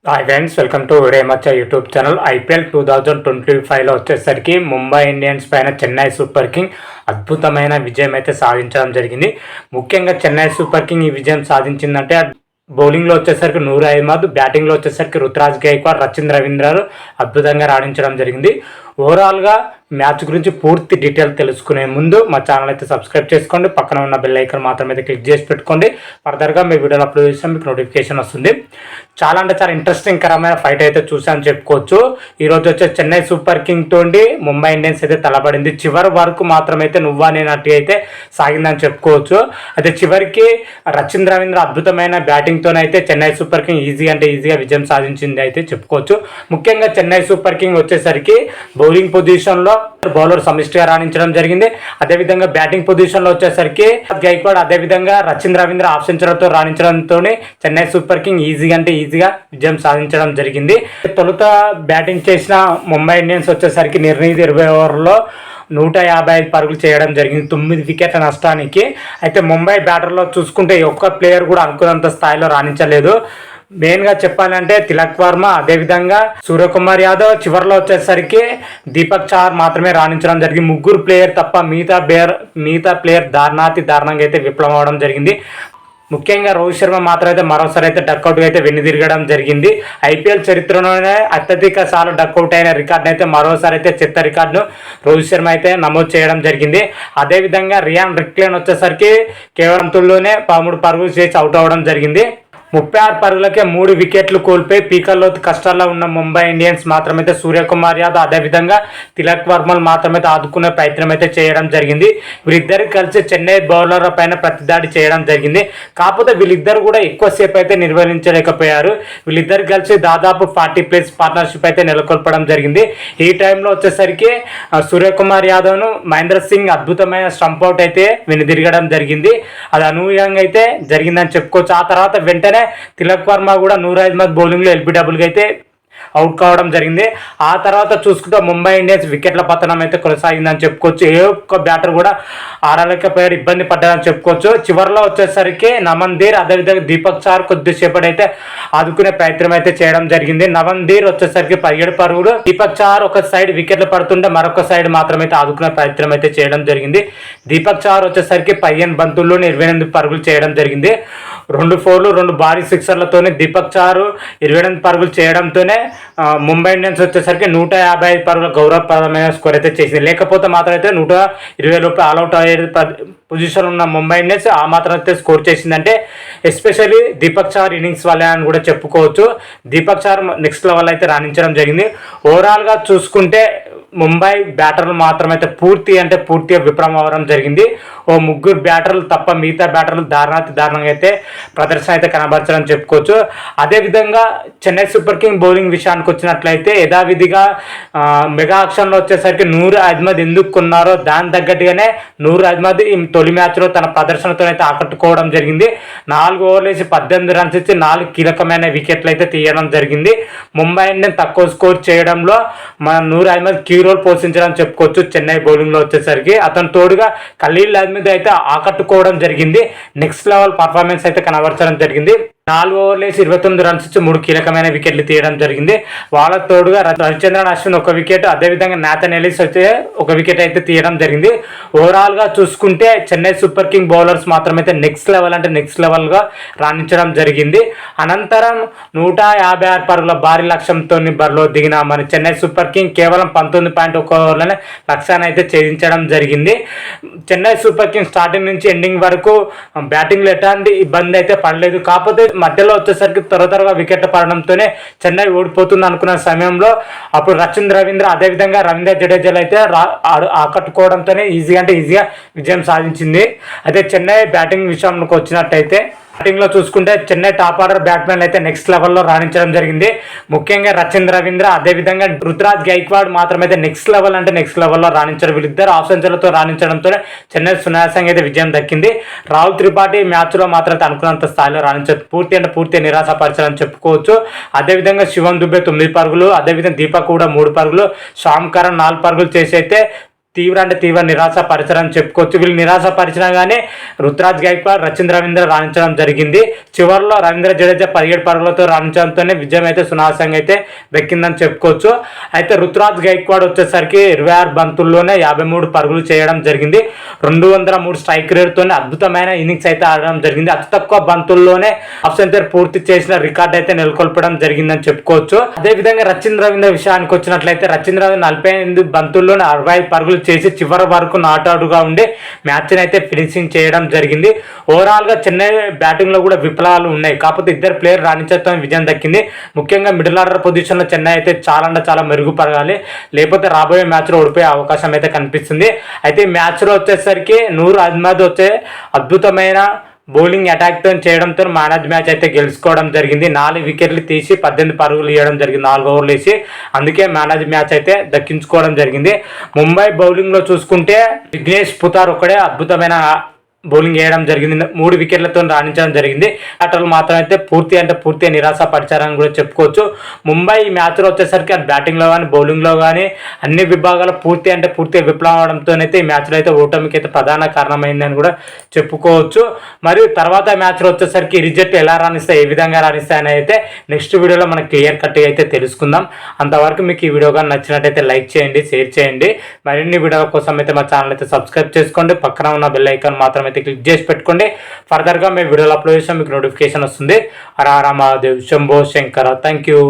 Hi friends, welcome to రేమచ్చ YouTube channel. IPL 2025లో వచ్చేసరికి ముంబై ఇండియన్స్ పైన చెన్నై సూపర్ కింగ్ అద్భుతమైన విజయం అయితే సాధించడం జరిగింది. ముఖ్యంగా చెన్నై సూపర్ కింగ్ ఈ విజయం సాధించిందంటే బౌలింగ్లో వచ్చేసరికి నూర్ అహ్మద్, బ్యాటింగ్లో వచ్చేసరికి రుతురాజ్ గైక్వాడ్, రచిన్ రవీంద్రలు అద్భుతంగా రాణించడం జరిగింది. ఓవరాల్గా మ్యాచ్ గురించి పూర్తి డీటెయిల్ తెలుసుకునే ముందు మా ఛానల్ అయితే సబ్స్క్రైబ్ చేసుకోండి, పక్కన ఉన్న బెల్ ఐకాన్ మాత్రం అయితే క్లిక్ చేసి పెట్టుకోండి. ఫర్దర్గా మీ వీడియోని అప్లోడ్ చేస్తే మీకు నోటిఫికేషన్ వస్తుంది. చాలా అంటే చాలా ఇంట్రెస్టింగ్ కరమైన ఫైట్ అయితే చూసాను చెప్పుకోవచ్చు. ఈరోజు వచ్చే చెన్నై సూపర్ కింగ్ తోటి ముంబై ఇండియన్స్ అయితే తలపడింది. చివరి వరకు మాత్రం అయితే నువ్వా నేనట్టు అయితే సాగిందని చెప్పుకోవచ్చు. అయితే చివరికి రచిన్ రవీంద్ర అద్భుతమైన బ్యాటింగ్తోనైతే చెన్నై సూపర్ కింగ్ ఈజీగా విజయం సాధించింది అయితే చెప్పుకోవచ్చు. ముఖ్యంగా చెన్నై సూపర్ కింగ్ వచ్చేసరికి బౌలింగ్ పొజిషన్లో బౌలర్ సమిష్టిగా రాణించడం జరిగింది. అదేవిధంగా బ్యాటింగ్ పొజిషన్లో వచ్చేసరికి గైక్వాడ్, అదేవిధంగా రచిన్ రవీంద్ర ఆఫ్ సెంచరీతో రాణించడంతో చెన్నై సూపర్ కింగ్ ఈజీగా విజయం సాధించడం జరిగింది. తొలుత బ్యాటింగ్ చేసిన ముంబై ఇండియన్స్ వచ్చేసరికి నిర్ణీత 20 ఓవర్లో 155 పరుగులు చేయడం జరిగింది, 9 వికెట్ల నష్టానికి. అయితే ముంబై బ్యాటర్లో చూసుకుంటే ఒక్క ప్లేయర్ కూడా అనుకున్నంత స్థాయిలో రాణించలేదు. మెయిన్గా చెప్పాలంటే తిలక్ వర్మ, అదేవిధంగా సూర్యకుమార్ యాదవ్, చివరిలో వచ్చేసరికి దీపక్ చార్ మాత్రమే రాణించడం జరిగింది. ముగ్గురు ప్లేయర్ తప్ప మిగతా ప్లేయర్ దారుణంగా అయితే విఫలం అవడం జరిగింది. ముఖ్యంగా రోహిత్ శర్మ మాత్రం అయితే మరోసారి అయితే డక్అవుట్గా అయితే వెన్నుదిరగడం జరిగింది. ఐపీఎల్ చరిత్రలోనే అత్యధిక సార్లు డక్అవుట్ అయిన రికార్డును అయితే మరోసారి అయితే చెత్త రికార్డును రోహిత్ శర్మ అయితే నమోదు చేయడం జరిగింది. అదేవిధంగా రియాన్ రిక్లేన్ వచ్చేసరికి కేవలం 13 పరుగులు చేసి అవుట్ అవ్వడం జరిగింది. 36 పరుగులకే 3 వికెట్లు కోల్పోయి పీకల్లో కష్టాల్లో ఉన్న ముంబై ఇండియన్స్ మాత్రమైతే సూర్యకుమార్ యాదవ్, అదేవిధంగా తిలక్ వర్మలు మాత్రమైతే ఆదుకునే ప్రయత్నం అయితే చేయడం జరిగింది. వీరిద్దరు కలిసి చెన్నై బౌలర్ల పైన ప్రతిదాడి చేయడం జరిగింది. కాకపోతే వీళ్ళిద్దరు కూడా ఎక్కువసేపు అయితే నిర్వహించలేకపోయారు. వీళ్ళిద్దరు కలిసి దాదాపు 40+ పార్ట్నర్షిప్ అయితే నెలకొల్పడం జరిగింది. ఈ టైంలో వచ్చేసరికి సూర్యకుమార్ యాదవ్ను మహేంద్ర సింగ్ అద్భుతమైన స్టంప్ అవుట్ అయితే వెనుదిరగడం జరిగింది. అది అనూహ్యంగా అయితే జరిగిందని చెప్పుకోవచ్చు. ఆ తర్వాత వెంటనే తిలక్ వర్మ కూడా నూర్ అహ్మద్ బౌలింగ్లో ఎల్బిడబ్ల్యూగా అయితే అవుట్ కావడం జరిగింది. ఆ తర్వాత చూసుకుంటే ముంబై ఇండియన్స్ వికెట్ల పతనం అయితే కొనసాగిందని చెప్పుకోవచ్చు. ఏ ఒక్క బ్యాటర్ కూడా ఆడలేకపోయారు, ఇబ్బంది పడ్డారని చెప్పుకోవచ్చు. చివరిలో వచ్చేసరికి నమన్దీర్, అదేవిధంగా దీపక్ చార్ కొద్దిసేపటి అయితే ఆదుకునే ప్రయత్నం అయితే చేయడం జరిగింది. నమన్దీర్ వచ్చేసరికి 17 పరుగులు, దీపక్ చార్ ఒక సైడ్ వికెట్లు పడుతుంటే మరొక సైడ్ మాత్రమైతే ఆదుకునే ప్రయత్నం అయితే చేయడం జరిగింది. దీపక్ చార్ వచ్చేసరికి 15 బంతుల్లోనే 28 పరుగులు చేయడం జరిగింది. 2 4లు 2 భారీ సిక్సర్లతోనే దీపక్ చారు 28 పరుగులు చేయడంతోనే ముంబై ఇండియన్స్ వచ్చేసరికి 155 పరుగుల గౌరవప్రదమైన స్కోర్ అయితే చేసింది. లేకపోతే మాత్రం అయితే 120 లోపు ఆల్అవుట్ అయ్యే పొజిషన్ ఉన్న ముంబై ఇండియన్స్ ఆ మాత్రం అయితే స్కోర్ చేసిందంటే ఎస్పెషల్లీ దీపక్ చార్ ఇన్నింగ్స్ వల్లే అని కూడా చెప్పుకోవచ్చు. దీపక్ చార్ నెక్స్ట్ లెవెల్ అయితే రాణించడం జరిగింది. ఓవరాల్గా చూసుకుంటే ముంబై బ్యాటర్లు మాత్రమైతే పూర్తిగా విఫలం అవ్వడం జరిగింది. ఓ 3 బ్యాటర్లు తప్ప మిగతా బ్యాటర్లు దారుణంగా అయితే ప్రదర్శన అయితే కనబరచడం చెప్పుకోవచ్చు. అదేవిధంగా చెన్నై సూపర్ కింగ్ బౌలింగ్ విషయానికి వచ్చినట్లయితే యథావిధిగా మెగా ఆక్షన్లో వచ్చేసరికి నూర్ అహ్మద్ ఎందుకు కొన్నారో దాని తగ్గట్టుగానే నూర్ అహ్మద్ ఈ తొలి మ్యాచ్లో తన ప్రదర్శనతో అయితే ఆకట్టుకోవడం జరిగింది. 4 ఓవర్లు వేసి 18 రన్స్ ఇచ్చి 4 కీలకమైన వికెట్లు అయితే తీయడం జరిగింది. ముంబై ఇండియన్స్ తక్కువ స్కోర్ చేయడంలో మన నూర్ అహ్మద్ కీ రోల్ పోషించడం చెప్పుకోవచ్చు. చెన్నై బౌలింగ్లో వచ్చేసరికి అతను తోడుగా ఖలీల్ అహ్మద్ అయితే ఆకట్టుకోవడం జరిగింది. నెక్స్ట్ లెవెల్ పర్ఫార్మెన్స్ అయితే కనబరచడం జరిగింది. 4 ఓవర్లు వేసి 29 రన్స్ ఇచ్చి 3 కీలకమైన వికెట్లు తీయడం జరిగింది. వాళ్ళకు తోడుగా రవిచంద్రన్ అశ్విన్ 1 వికెట్, అదేవిధంగా నాథన్ ఎలిస్ అయితే 1 వికెట్ అయితే తీయడం జరిగింది. ఓవరాల్గా చూసుకుంటే చెన్నై సూపర్ కింగ్ బౌలర్స్ మాత్రమైతే నెక్స్ట్ లెవెల్గా రాణించడం జరిగింది. అనంతరం 156 పరుగుల భారీ లక్ష్యంతో బరిలో దిగిన మన చెన్నై సూపర్ కింగ్ కేవలం 19.1 ఓవర్లనే లక్ష్యాన్ని అయితే ఛేదించడం జరిగింది. చెన్నై సూపర్ కింగ్ స్టార్టింగ్ నుంచి ఎండింగ్ వరకు బ్యాటింగ్లో ఎలాంటి ఇబ్బంది అయితే పడలేదు. కాకపోతే మధ్యలో వచ్చేసరికి త్వరగా వికెట్లు పడడంతోనే చెన్నై ఓడిపోతుంది అనుకున్న సమయంలో అప్పుడు రచిన్ రవీంద్ర, అదేవిధంగా రవీంద్ర జడేజాలు అయితే ఆకట్టుకోవడంతోనే ఈజీగా విజయం సాధించింది. అయితే చెన్నై బ్యాటింగ్ విషయంలోకి వచ్చినట్టయితే బ్యాటింగ్లో చూసుకుంటే చెన్నై టాప్ ఆర్డర్ బ్యాట్స్మెన్ అయితే నెక్స్ట్ లెవెల్లో రాణించడం జరిగింది. ముఖ్యంగా రచిన్ రవీంద్ర, అదేవిధంగా రుతురాజ్ గైక్వాడ్ మాత్రమైతే నెక్స్ట్ లెవెల్లో రాణించారు. వీళ్ళిద్దరు ఆఫ్ సెంచరీలతో రాణించడంతో చెన్నై సునాయాసంగా అయితే విజయం దక్కింది. రాహుల్ త్రిపాఠి మ్యాచ్లో మాత్రం అనుకున్నంత స్థాయిలో రాణించారు. పూర్తి నిరాశపరిచారని చెప్పుకోవచ్చు. అదేవిధంగా శివం దుబే 9 పరుగులు, అదేవిధంగా దీపక్ కూడా 3 పరుగులు, శ్యామ్ కరణ్ 4 పరుగులు చేసి అయితే తీవ్ర నిరాశపరిచారని చెప్పుకోవచ్చు. వీళ్ళు నిరాశపరిచినా కానీ రుతురాజ్ గైక్వాడ్, రచింద్ర రవీంద్ర రాణించడం జరిగింది. చివరిలో రవీంద్ర జడేజా 17 పరుగులతో రాణించడంతోనే విజయం అయితే సునాయాసంగా అయితే దక్కిందని చెప్పుకోవచ్చు. అయితే రుతురాజ్ గైక్వాడ్ వచ్చేసరికి 26 బంతుల్లోనే 53 పరుగులు చేయడం జరిగింది. 203 స్ట్రైక్ రేట్తోనే అద్భుతమైన ఇన్నింగ్స్ అయితే ఆడడం జరిగింది. అతి తక్కువ బంతుల్లోనే హాఫ్ సెంచరీ పూర్తి చేసిన రికార్డ్ అయితే నెలకొల్పడం జరిగిందని చెప్పుకోవచ్చు. అదేవిధంగా రచింద్ర రవీంద్ర విషయానికి వచ్చినట్లయితే రచింద్ర రవీంద్ర 48 బంతుల్లోనే 65 పరుగులు చేసి చివరి వరకు నాట్అవుట్గా ఉండి మ్యాచ్ని అయితే ఫినిషింగ్ చేయడం జరిగింది. ఓవరాల్గా చెన్నై బ్యాటింగ్లో కూడా విఫలాలు ఉన్నాయి. కాకపోతే ఇద్దరు ప్లేయర్ రాణించడంతో విజయం దక్కింది. ముఖ్యంగా మిడిల్ ఆర్డర్ పొజిషన్లో చెన్నై అయితే చాలా మెరుగుపరగాలి, లేకపోతే రాబోయే మ్యాచ్లో ఓడిపోయే అవకాశం అయితే కనిపిస్తుంది. అయితే ఈ మ్యాచ్లో వచ్చేసరికి నూర్ అహ్మద్ వచ్చే అద్భుతమైన బౌలింగ్ అటాక్తో చేయడంతో మ్యాన్ ఆఫ్ ది మ్యాచ్ అయితే గెలుచుకోవడం జరిగింది. 4 వికెట్లు తీసి 18 పరుగులు ఇవ్వడం జరిగింది 4 ఓవర్లు వేసి. అందుకే మ్యాన్ ఆఫ్ ది మ్యాచ్ అయితే దక్కించుకోవడం జరిగింది. ముంబై బౌలింగ్లో చూసుకుంటే విఘ్నేష్ పుతార్ ఒకడే అద్భుతమైన బౌలింగ్ వేయడం జరిగింది. 3 వికెట్లతో రాణించడం జరిగింది. ఆటలు మాత్రం అయితే పూర్తిగా నిరాశపరిచారని కూడా చెప్పుకోవచ్చు. ముంబై ఈ మ్యాచ్లో వచ్చేసరికి అది బ్యాటింగ్లో కానీ బౌలింగ్లో కానీ అన్ని విభాగాలు పూర్తిగా విఫలం అవడంతోనైతే ఈ మ్యాచ్లో అయితే ఓటమికి అయితే ప్రధాన కారణమైందని కూడా చెప్పుకోవచ్చు. మరియు తర్వాత మ్యాచ్లో వచ్చేసరికి రిజల్ట్ ఎలా రాణిస్తాయి, ఏ విధంగా రాణిస్తాయి అని అయితే నెక్స్ట్ వీడియోలో మనం క్లియర్ కట్గా అయితే తెలుసుకుందాం. అంతవరకు మీకు ఈ వీడియో కానీ నచ్చినట్టయితే లైక్ చేయండి, షేర్ చేయండి. మరిన్ని వీడియోల కోసం అయితే మా ఛానల్ అయితే సబ్స్క్రైబ్ చేసుకోండి. పక్కన ఉన్న బెల్ ఐకాన్ మాత్రం అయితే క్లిక్ చేసి పెట్టుకోండి. ఫర్దర్గా మేము వీడియోలు అప్లోడ్ చేసాం, మీకు నోటిఫికేషన్ వస్తుంది. హర హర మహాదేవ్, శంభో శంకర. Thank you.